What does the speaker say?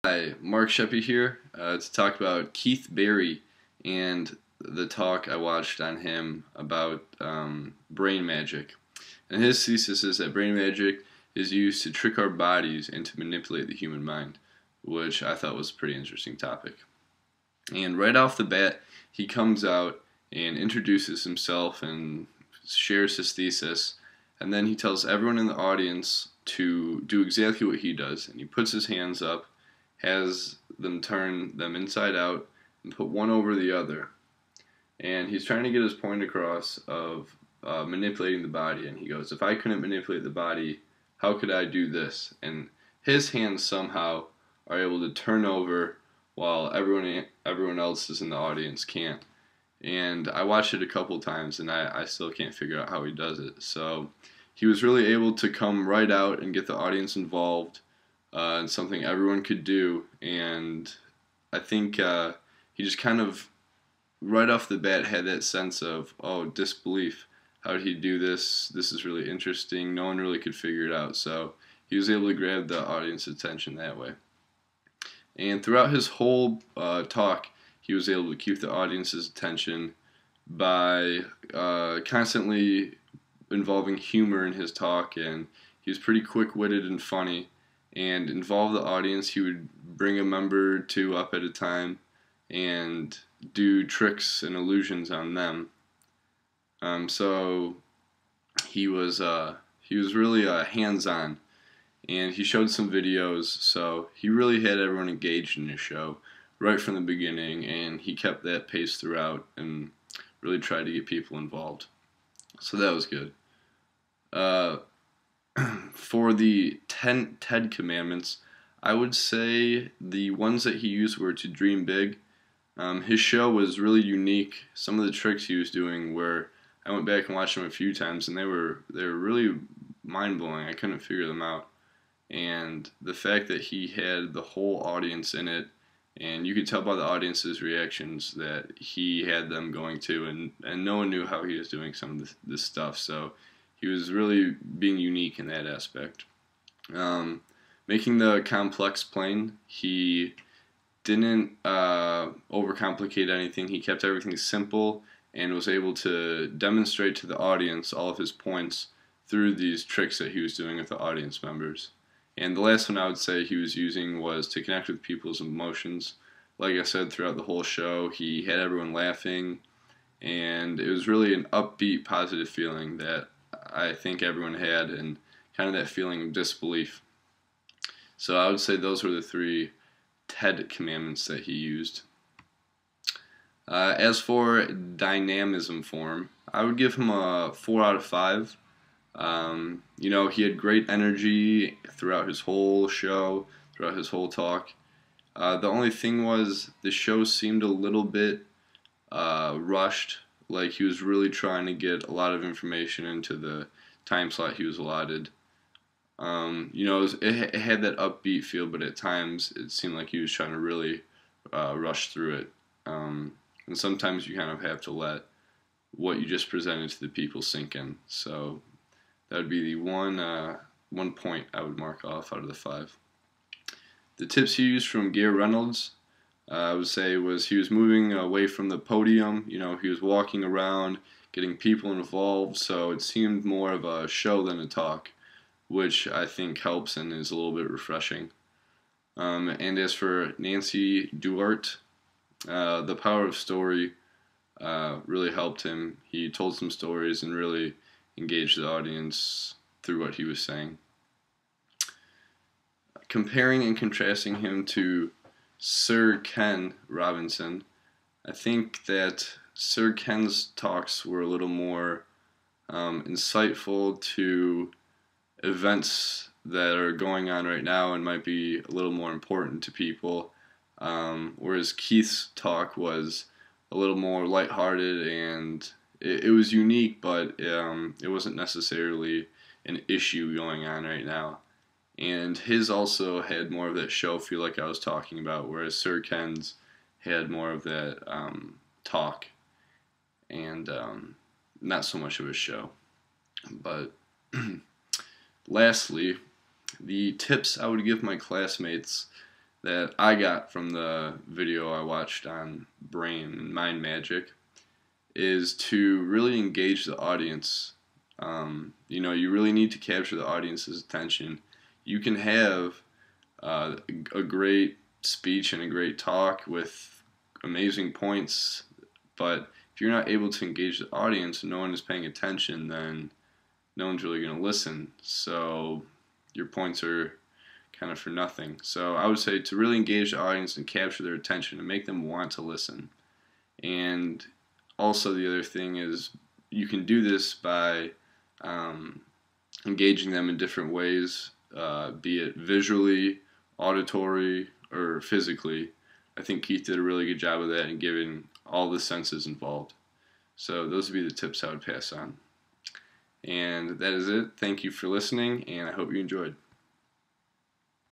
Hi, Mark Sheppy here to talk about Keith Barry and the talk I watched on him about brain magic. And his thesis is that brain magic is used to trick our bodies and to manipulate the human mind, which I thought was a pretty interesting topic. And right off the bat, he comes out and introduces himself and shares his thesis, and then he tells everyone in the audience to do exactly what he does, and he puts his hands up, has them turn them inside out and put one over the other. And he's trying to get his point across of manipulating the body. And he goes, if I couldn't manipulate the body, how could I do this? And his hands somehow are able to turn over while everyone else is in the audience can't. And I watched it a couple times and I still can't figure out how he does it. So he was really able to come right out and get the audience involved. And something everyone could do, and I think he just kind of right off the bat had that sense of, oh, disbelief. How did he do this? This is really interesting. No one really could figure it out, so he was able to grab the audience's attention that way. And throughout his whole talk, he was able to keep the audience's attention by constantly involving humor in his talk, and he was pretty quick-witted and funny. And involve the audience. He would bring a member or two up at a time and do tricks and illusions on them. So he was really hands-on, and he showed some videos. So he really had everyone engaged in his show right from the beginning, and he kept that pace throughout and really tried to get people involved. So that was good. For the 10 TED Commandments, I would say the ones that he used were to dream big. His show was really unique. Some of the tricks he was doing were, I went back and watched them a few times, and they were really mind-blowing. I couldn't figure them out. And the fact that he had the whole audience in it, and you could tell by the audience's reactions that he had them going too, and no one knew how he was doing some of this stuff. So he was really being unique in that aspect. Making the complex plain, he didn't overcomplicate anything. He kept everything simple and was able to demonstrate to the audience all of his points through these tricks that he was doing with the audience members. And the last one I would say he was using was to connect with people's emotions. Like I said, throughout the whole show, he had everyone laughing, and it was really an upbeat, positive feeling that I think everyone had, and kind of that feeling of disbelief. So I would say those were the 3 TED Commandments that he used. As for dynamism form, I would give him a 4 out of 5. He had great energy throughout his whole show, throughout his whole talk. The only thing was the show seemed a little bit rushed. Like he was really trying to get a lot of information into the time slot he was allotted. It had that upbeat feel, but at times it seemed like he was trying to really rush through it. And sometimes you kind of have to let what you just presented to the people sink in. So that would be the one point I would mark off out of the 5. The tips he used from Gary Reynolds, I would say, was he was moving away from the podium. He was walking around, getting people involved, so it seemed more of a show than a talk, which I think helps and is a little bit refreshing. And as for Nancy Duarte, the power of story really helped him. He told some stories and really engaged the audience through what he was saying. Comparing and contrasting him to Sir Ken Robinson, I think that Sir Ken's talks were a little more insightful to events that are going on right now and might be a little more important to people, whereas Keith's talk was a little more lighthearted, and it was unique, but it wasn't necessarily an issue going on right now. And his also had more of that show feel like I was talking about, whereas Sir Ken's had more of that talk and not so much of a show. But lastly, the tips I would give my classmates that I got from the video I watched on brain and mind magic is to really engage the audience. You really need to capture the audience's attention. You can have a great speech and a great talk with amazing points, but if you're not able to engage the audience and no one is paying attention, then no one's really going to listen. So your points are kind of for nothing. So I would say to really engage the audience and capture their attention and make them want to listen. And also the other thing is you can do this by engaging them in different ways, be it visually, auditory, or physically. I think Keith did a really good job of that and giving all the senses involved. So those would be the tips I would pass on. And that is it. Thank you for listening, and I hope you enjoyed.